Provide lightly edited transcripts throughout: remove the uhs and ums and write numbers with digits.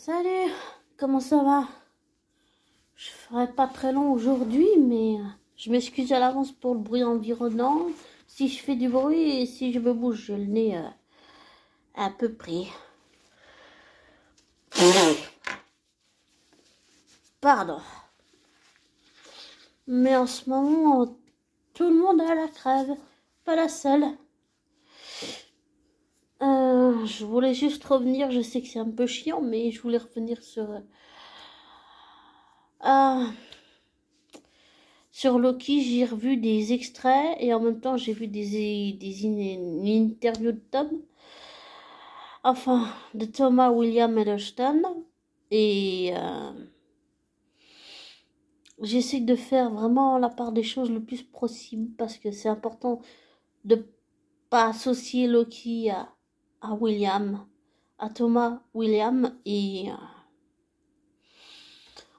Salut, comment ça va? Je ferai pas très long aujourd'hui, mais je m'excuse à l'avance pour le bruit environnant. Si je fais du bruit et si je me bouge, j'ai le nez à peu près. Pardon. Mais en ce moment, tout le monde a la crève, pas la seule. Je voulais juste revenir, je sais que c'est un peu chiant, mais je voulais revenir sur Loki. J'ai revu des extraits et en même temps j'ai vu une interview de Tom. Enfin, de Thomas William Hiddleston. Et j'essaie de faire vraiment la part des choses le plus possible parce que c'est important de pas associer Loki à William, à Thomas William. Et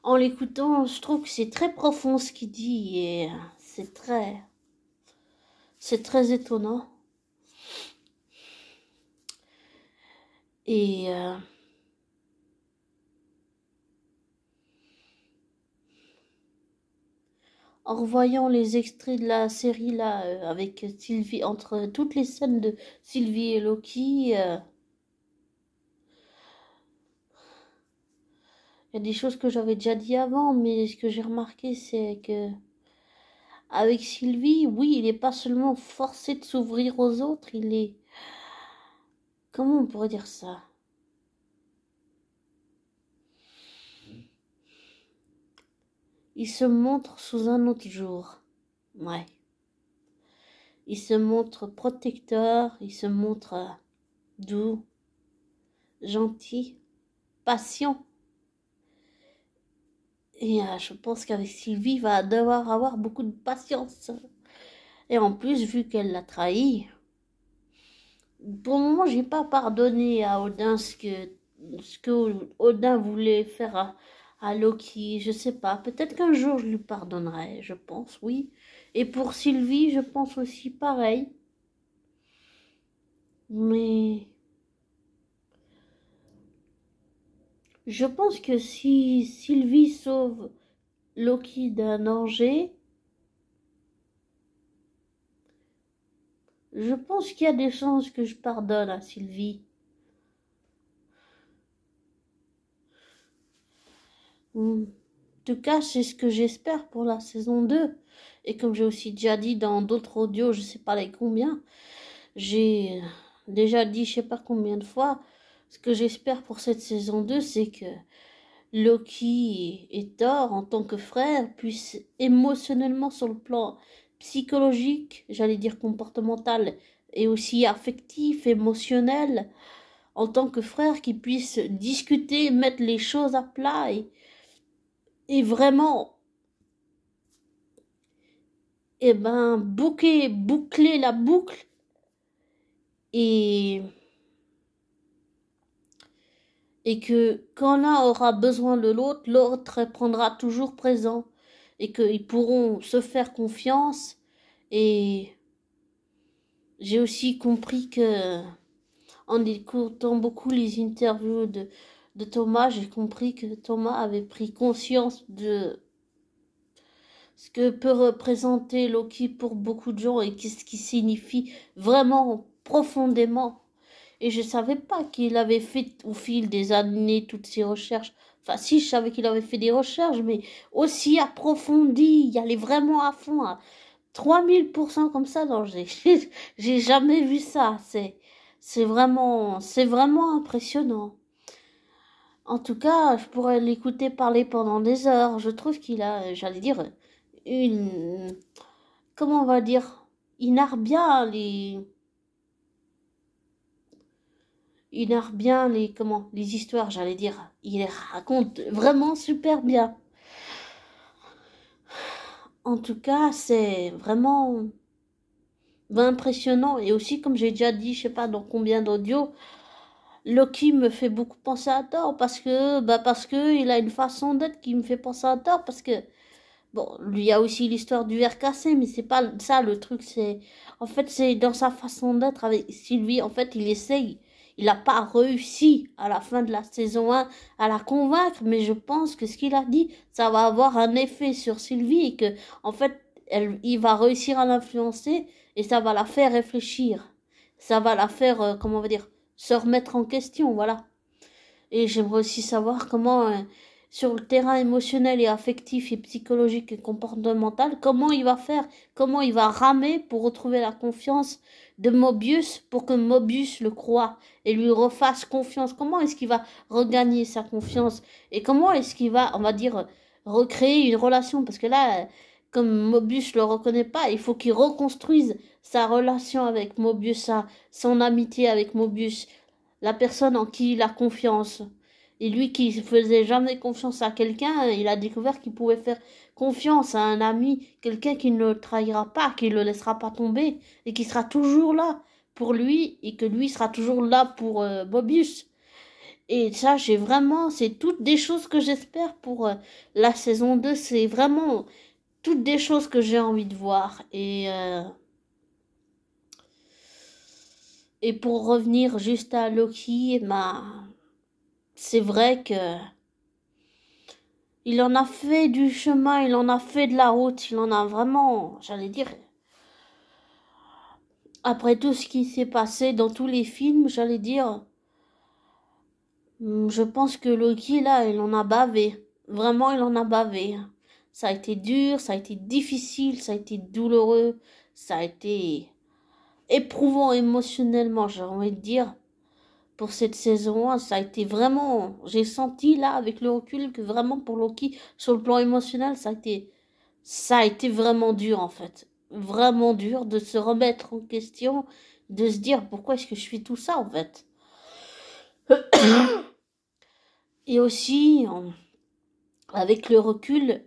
en l'écoutant, je trouve que c'est très profond ce qu'il dit et c'est très étonnant. Et en revoyant les extraits de la série là, avec Sylvie, entre toutes les scènes de Sylvie et Loki, il y a des choses que j'avais déjà dit avant, mais ce que j'ai remarqué, c'est que avec Sylvie, oui, il n'est pas seulement forcé de s'ouvrir aux autres, il est... Comment on pourrait dire ça? Il se montre sous un autre jour. Ouais. Il se montre protecteur, il se montre doux, gentil, patient. Et je pense qu'avec Sylvie, il va devoir avoir beaucoup de patience. Et en plus, vu qu'elle l'a trahi, pour le moment, j'ai pas pardonné à Odin ce que Odin voulait faire à Loki. Je sais pas. Peut-être qu'un jour, je lui pardonnerai, je pense, oui. Et pour Sylvie, je pense aussi pareil. Mais je pense que si Sylvie sauve Loki d'un danger, je pense qu'il y a des chances que je pardonne à Sylvie. En tout cas, c'est ce que j'espère pour la saison 2. Et comme j'ai aussi déjà dit dans d'autres audios, je sais pas les combien, j'ai déjà dit je sais pas combien de fois, ce que j'espère pour cette saison 2, c'est que Loki et Thor, en tant que frères, puissent émotionnellement sur le plan psychologique, j'allais dire comportemental, et aussi affectif, émotionnel, en tant que frères, qu'ils puissent discuter, mettre les choses à plat et vraiment, boucler la boucle et que quand l'un aura besoin de l'autre, l'autre répondra toujours présent et qu'ils pourront se faire confiance. Et j'ai aussi compris que, en écoutant beaucoup les interviews de Thomas, j'ai compris que Thomas avait pris conscience de ce que peut représenter Loki pour beaucoup de gens et qu'est-ce qui signifie vraiment profondément. Et je savais pas qu'il avait fait au fil des années toutes ces recherches. Enfin, si, je savais qu'il avait fait des recherches, mais aussi approfondies. Il allait vraiment à fond, à 3000% comme ça. Non, j'ai jamais vu ça. C'est vraiment impressionnant. En tout cas, je pourrais l'écouter parler pendant des heures. Je trouve qu'il a, j'allais dire, une, comment on va dire, il narre bien les histoires, j'allais dire. Il les raconte vraiment super bien. En tout cas, c'est vraiment impressionnant. Et aussi, comme j'ai déjà dit, je sais pas dans combien d'audios, Loki me fait beaucoup penser à Thor parce que il a une façon d'être qui me fait penser à Thor parce que bon, il y a aussi l'histoire du verre cassé, mais c'est pas ça le truc, en fait, c'est dans sa façon d'être avec Sylvie, en fait, il n'a pas réussi à la fin de la saison 1 à la convaincre, mais je pense que ce qu'il a dit, ça va avoir un effet sur Sylvie et que, en fait, il va réussir à l'influencer et ça va la faire réfléchir. Ça va la faire, comment on va dire, se remettre en question, voilà. Et j'aimerais aussi savoir comment, sur le terrain émotionnel et affectif et psychologique et comportemental, comment il va faire, comment il va ramer pour retrouver la confiance de Mobius pour que Mobius le croie et lui refasse confiance. Comment est-ce qu'il va regagner sa confiance et comment est-ce qu'il va, on va dire, recréer une relation parce que là, comme Mobius le reconnaît pas, il faut qu'il reconstruise sa relation avec Mobius, son amitié avec Mobius, la personne en qui il a confiance. Et lui qui faisait jamais confiance à quelqu'un, il a découvert qu'il pouvait faire confiance à un ami, quelqu'un qui ne le trahira pas, qui ne le laissera pas tomber, et qui sera toujours là pour lui, et que lui sera toujours là pour Mobius. Et ça, c'est toutes des choses que j'espère pour la saison 2, c'est vraiment toutes des choses que j'ai envie de voir. Et pour revenir juste à Loki, c'est vrai que il en a fait du chemin, il en a fait de la route, il en a vraiment, j'allais dire, après tout ce qui s'est passé dans tous les films, j'allais dire, je pense que Loki, là, il en a bavé. Vraiment, il en a bavé. Ça a été dur, ça a été difficile, ça a été douloureux, ça a été éprouvant émotionnellement, j'ai envie de dire. Pour cette saison 1, ça a été vraiment, j'ai senti là avec le recul que vraiment pour Loki, sur le plan émotionnel, ça a été vraiment dur en fait. Vraiment dur de se remettre en question, de se dire pourquoi est-ce que je fais tout ça en fait. Et aussi, avec le recul,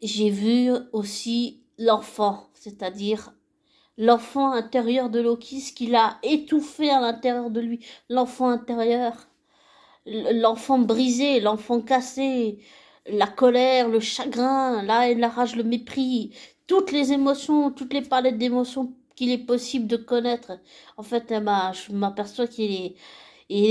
j'ai vu aussi l'enfant, c'est-à-dire l'enfant intérieur de Loki, ce qu'il a étouffé à l'intérieur de lui, l'enfant intérieur, l'enfant brisé, l'enfant cassé, la colère, le chagrin, la haine, la rage, le mépris, toutes les émotions, toutes les palettes d'émotions qu'il est possible de connaître. En fait, je m'aperçois il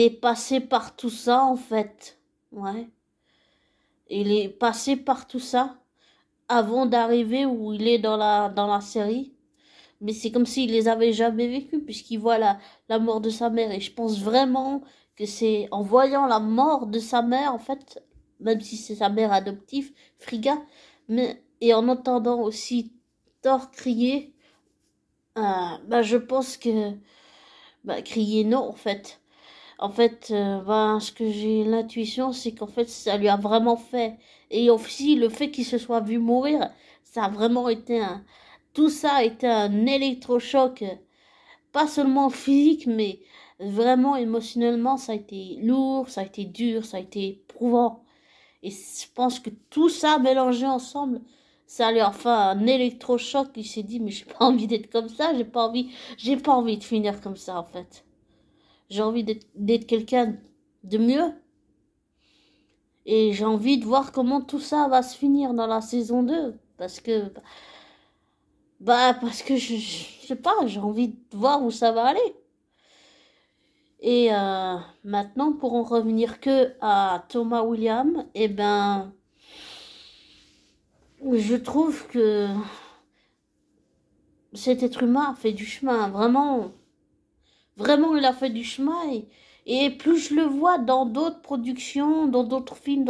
est passé par tout ça, en fait. Ouais. Il est passé par tout ça avant d'arriver où il est dans la série. Mais c'est comme s'il les avait jamais vécus, puisqu'il voit la mort de sa mère. Et je pense vraiment que c'est en voyant la mort de sa mère, en fait, même si c'est sa mère adoptive, Frigga, et en entendant aussi Thor crier, je pense que, crier non, en fait. En fait, ce que j'ai l'intuition, c'est qu'en fait, ça lui a vraiment fait. Et aussi, le fait qu'il se soit vu mourir, ça a vraiment été tout ça a été un électrochoc, pas seulement physique, mais vraiment émotionnellement, ça a été lourd, ça a été dur, ça a été éprouvant. Et je pense que tout ça mélangé ensemble, ça lui a fait un électrochoc. Il s'est dit, mais j'ai pas envie d'être comme ça, j'ai pas envie de finir comme ça, en fait. J'ai envie d'être quelqu'un de mieux. Et j'ai envie de voir comment tout ça va se finir dans la saison 2. Parce que je sais pas, j'ai envie de voir où ça va aller. Et maintenant, pour en revenir que à Thomas Williams, je trouve que cet être humain a fait du chemin. Vraiment, vraiment, il a fait du chemin. Et plus je le vois dans d'autres productions, dans d'autres films,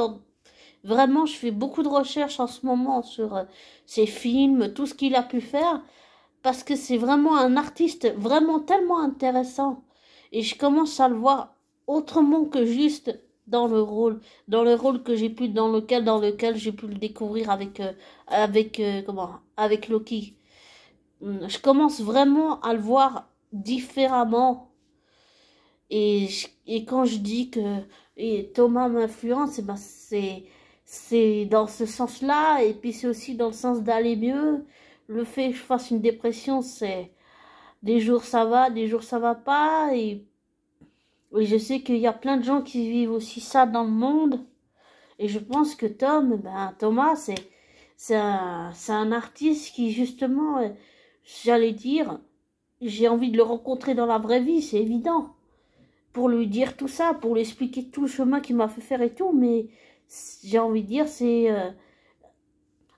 vraiment, je fais beaucoup de recherches en ce moment sur ces films, tout ce qu'il a pu faire. Parce que c'est vraiment un artiste vraiment tellement intéressant. Et je commence à le voir autrement que juste dans le rôle que dans lequel j'ai pu le découvrir avec Loki. Je commence vraiment à le voir différemment. Et quand je dis que Thomas m'influence, c'est dans ce sens-là. Et puis c'est aussi dans le sens d'aller mieux. Le fait que je fasse une dépression, c'est des jours ça va, des jours ça va pas. Et je sais qu'il y a plein de gens qui vivent aussi ça dans le monde. Et je pense que Thomas, c'est un artiste qui justement, j'allais dire, j'ai envie de le rencontrer dans la vraie vie, c'est évident. Pour lui dire tout ça, pour lui expliquer tout le chemin qu'il m'a fait faire et tout, mais j'ai envie de dire, c'est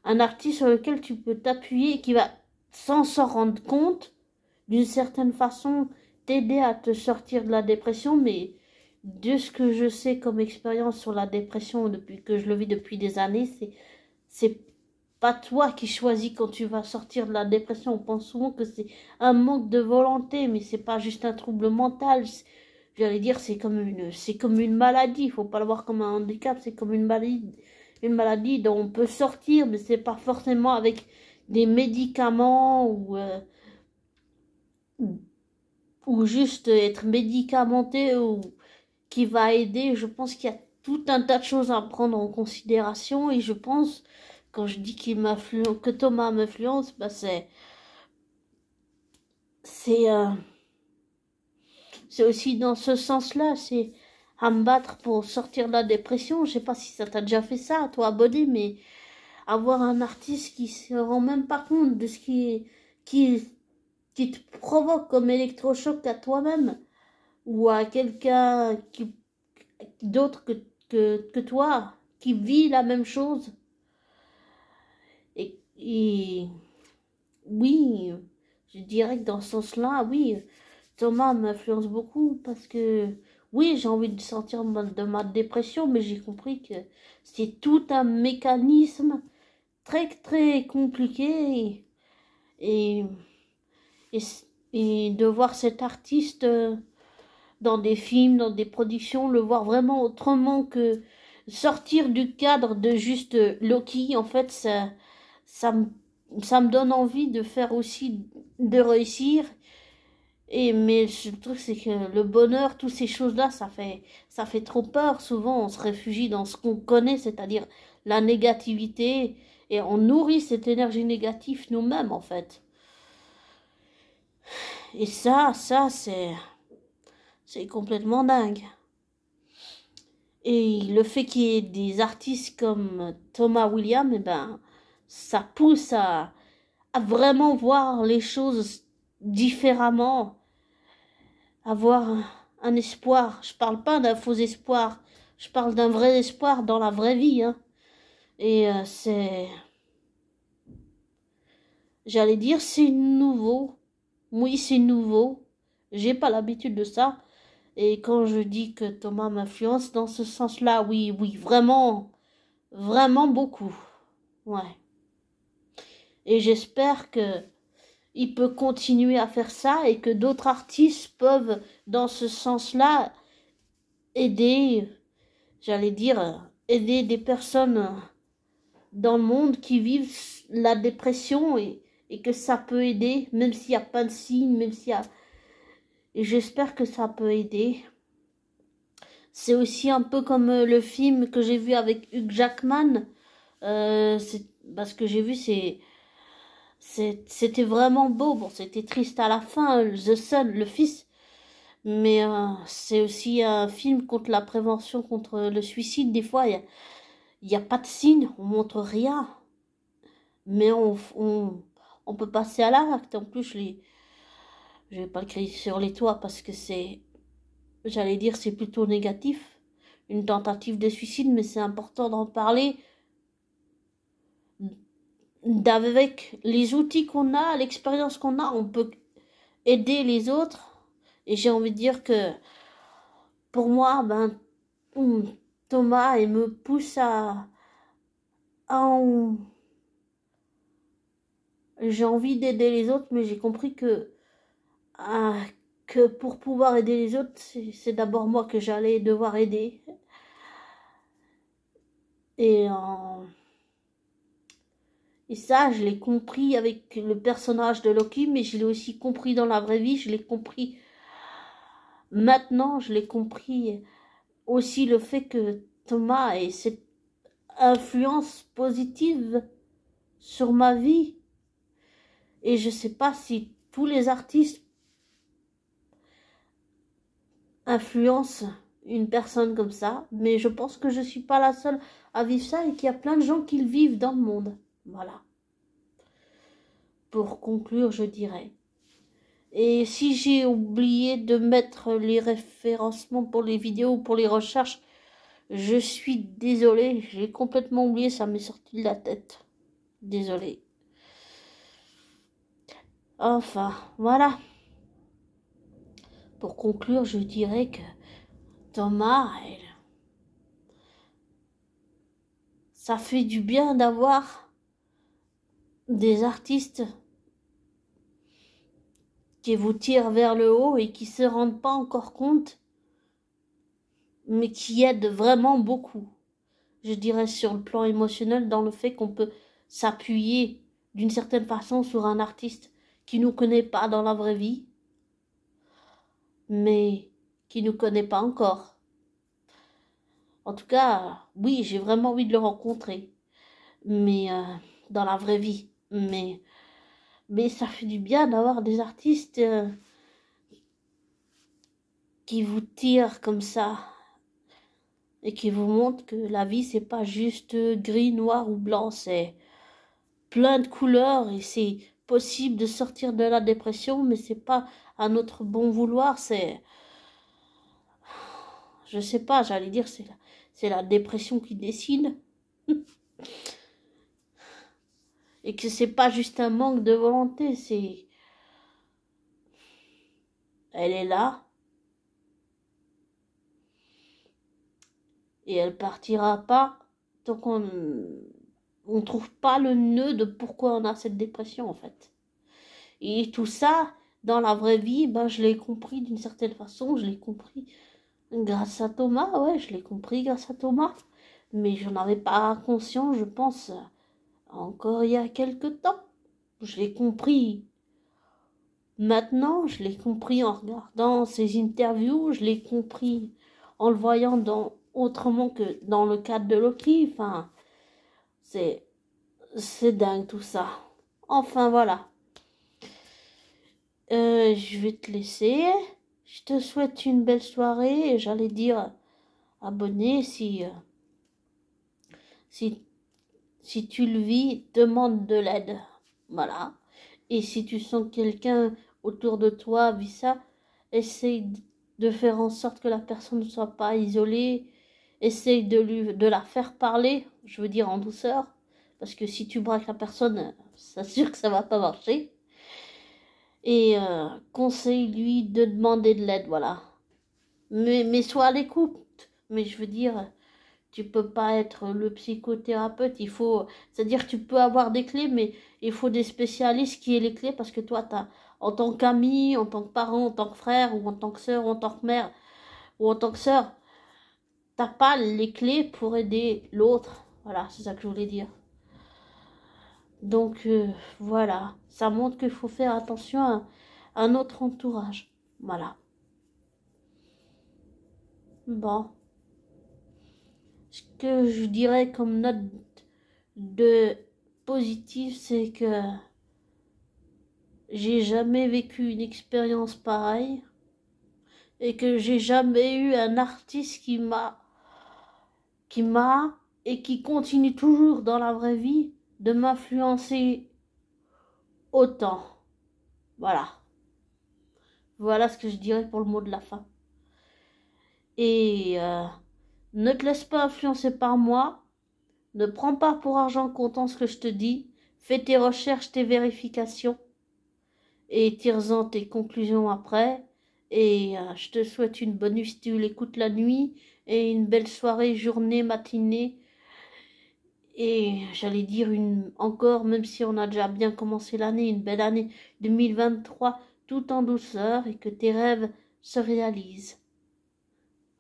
un artiste sur lequel tu peux t'appuyer et qui va, sans s'en rendre compte, d'une certaine façon, t'aider à te sortir de la dépression, mais de ce que je sais comme expérience sur la dépression depuis que je le vis depuis des années, c'est pas toi qui choisis quand tu vas sortir de la dépression. On pense souvent que c'est un manque de volonté, mais c'est pas juste un trouble mental. J'allais dire, c'est comme une maladie. Il faut pas le voir comme un handicap, c'est comme une maladie dont on peut sortir, mais c'est pas forcément avec des médicaments ou juste être médicamenté ou qui va aider. Je pense qu'il y a tout un tas de choses à prendre en considération et je pense, quand je dis que Thomas m'influence, bah c'est aussi dans ce sens-là, c'est à me battre pour sortir de la dépression. Je sais pas si ça t'a déjà fait ça, toi, abonné, mais avoir un artiste qui se rend même pas compte de ce qui, qui te provoque comme électrochoc à toi-même ou à quelqu'un d'autre que toi, qui vit la même chose. Et oui, je dirais que dans ce sens-là, oui, Thomas m'influence beaucoup parce que, oui, j'ai envie de sortir de ma dépression, mais j'ai compris que c'est tout un mécanisme très, très compliqué et, et, et de voir cet artiste dans des films, dans des productions, le voir vraiment autrement que sortir du cadre de juste Loki, en fait, ça me, ça me donne envie de faire aussi, de réussir. Et, mais le truc, c'est que le bonheur, toutes ces choses-là, ça fait trop peur. Souvent, on se réfugie dans ce qu'on connaît, c'est-à-dire la négativité, et on nourrit cette énergie négative nous-mêmes, en fait. Et ça, c'est complètement dingue. Et le fait qu'il y ait des artistes comme Thomas Williams, eh ben, ça pousse à vraiment voir les choses différemment, avoir un espoir. Je parle pas d'un faux espoir, je parle d'un vrai espoir dans la vraie vie. Hein. Et j'allais dire, c'est nouveau. Oui, c'est nouveau. J'ai pas l'habitude de ça. Et quand je dis que Thomas m'influence dans ce sens-là, oui, oui, vraiment, vraiment beaucoup. Ouais. Et j'espère que il peut continuer à faire ça et que d'autres artistes peuvent, dans ce sens-là, aider, j'allais dire, aider des personnes dans le monde qui vivent la dépression et que ça peut aider, même s'il n'y a pas de signe, même s'il y a... Et j'espère que ça peut aider. C'est aussi un peu comme le film que j'ai vu avec Hugh Jackman. Parce que j'ai vu, c'était vraiment beau. Bon, c'était triste à la fin, The Son, le fils. Mais c'est aussi un film contre la prévention, contre le suicide. Des fois, il y a pas de signe, on montre rien. Mais on peut passer à l'acte. En plus, je vais pas le crier sur les toits parce que j'allais dire, c'est plutôt négatif. Une tentative de suicide, mais c'est important d'en parler. Avec les outils qu'on a, l'expérience qu'on a, on peut aider les autres. Et j'ai envie de dire que pour moi, ben, Thomas, il me pousse à j'ai envie d'aider les autres, mais j'ai compris que pour pouvoir aider les autres, c'est d'abord moi que j'allais devoir aider. Et, et ça, je l'ai compris avec le personnage de Loki, mais je l'ai aussi compris dans la vraie vie, je l'ai compris maintenant, je l'ai compris aussi le fait que Thomas ait cette influence positive sur ma vie. Et je sais pas si tous les artistes influencent une personne comme ça, mais je pense que je suis pas la seule à vivre ça et qu'il y a plein de gens qui le vivent dans le monde. Voilà. Pour conclure, je dirais. Et si j'ai oublié de mettre les référencements pour les vidéos, pour les recherches, je suis désolée, j'ai complètement oublié, ça m'est sorti de la tête. Désolée. Enfin, voilà. Pour conclure, je dirais que Thomas, ça fait du bien d'avoir des artistes qui vous tirent vers le haut et qui se rendent pas encore compte, mais qui aident vraiment beaucoup. Je dirais sur le plan émotionnel, dans le fait qu'on peut s'appuyer d'une certaine façon sur un artiste qui nous connaît pas dans la vraie vie, mais qui nous connaît pas encore. En tout cas, oui, j'ai vraiment envie de le rencontrer, mais dans la vraie vie. Mais ça fait du bien d'avoir des artistes qui vous tirent comme ça et qui vous montrent que la vie c'est pas juste gris, noir ou blanc, c'est plein de couleurs et c'est possible de sortir de la dépression, mais c'est pas à notre bon vouloir, c'est, je sais pas, j'allais dire c'est la dépression qui décide et que c'est pas juste un manque de volonté, c'est, elle est là et elle partira pas tant qu'on on trouve pas le nœud de pourquoi on a cette dépression en fait. Et tout ça, dans la vraie vie, ben, je l'ai compris d'une certaine façon, je l'ai compris grâce à Thomas, ouais, je l'ai compris grâce à Thomas. Mais j'en avais pas conscience, je pense, encore il y a quelque temps. Je l'ai compris maintenant, je l'ai compris en regardant ses interviews, je l'ai compris en le voyant autrement que dans le cadre de Loki. Enfin, c'est dingue tout ça. Enfin, voilà. Je vais te laisser. Je te souhaite une belle soirée. Et j'allais dire abonné si, si tu le vis, demande de l'aide. Voilà. Et si tu sens que quelqu'un autour de toi vit ça, essaye de faire en sorte que la personne ne soit pas isolée. Essaye de la faire parler, je veux dire en douceur. Parce que si tu braques la personne, c'est sûr que ça va pas marcher. Et conseille-lui de demander de l'aide, voilà. Mais sois à l'écoute. Mais je veux dire, tu peux pas être le psychothérapeute. Il faut, c'est-à-dire, tu peux avoir des clés, mais il faut des spécialistes qui aient les clés parce que toi, en tant qu'ami, en tant que parent, en tant que frère, ou en tant que sœur, ou en tant que mère, ou en tant que sœur, t'as pas les clés pour aider l'autre. Voilà, c'est ça que je voulais dire. Donc, voilà. Ça montre qu'il faut faire attention à notre entourage. Voilà. Bon. Ce que je dirais comme note de positive, c'est que j'ai jamais vécu une expérience pareille et que j'ai jamais eu un artiste qui m'a et qui continue toujours dans la vraie vie de m'influencer autant. Voilà. Voilà ce que je dirais pour le mot de la fin. Et ne te laisse pas influencer par moi. Ne prends pas pour argent comptant ce que je te dis. Fais tes recherches, tes vérifications. Et tire-en tes conclusions après. Et je te souhaite une bonne nuit si tu l'écoutes la nuit. Et une belle soirée, journée, matinée. Et j'allais dire encore, même si on a déjà bien commencé l'année, une belle année 2023, tout en douceur. Et que tes rêves se réalisent.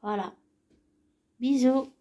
Voilà. Bisous.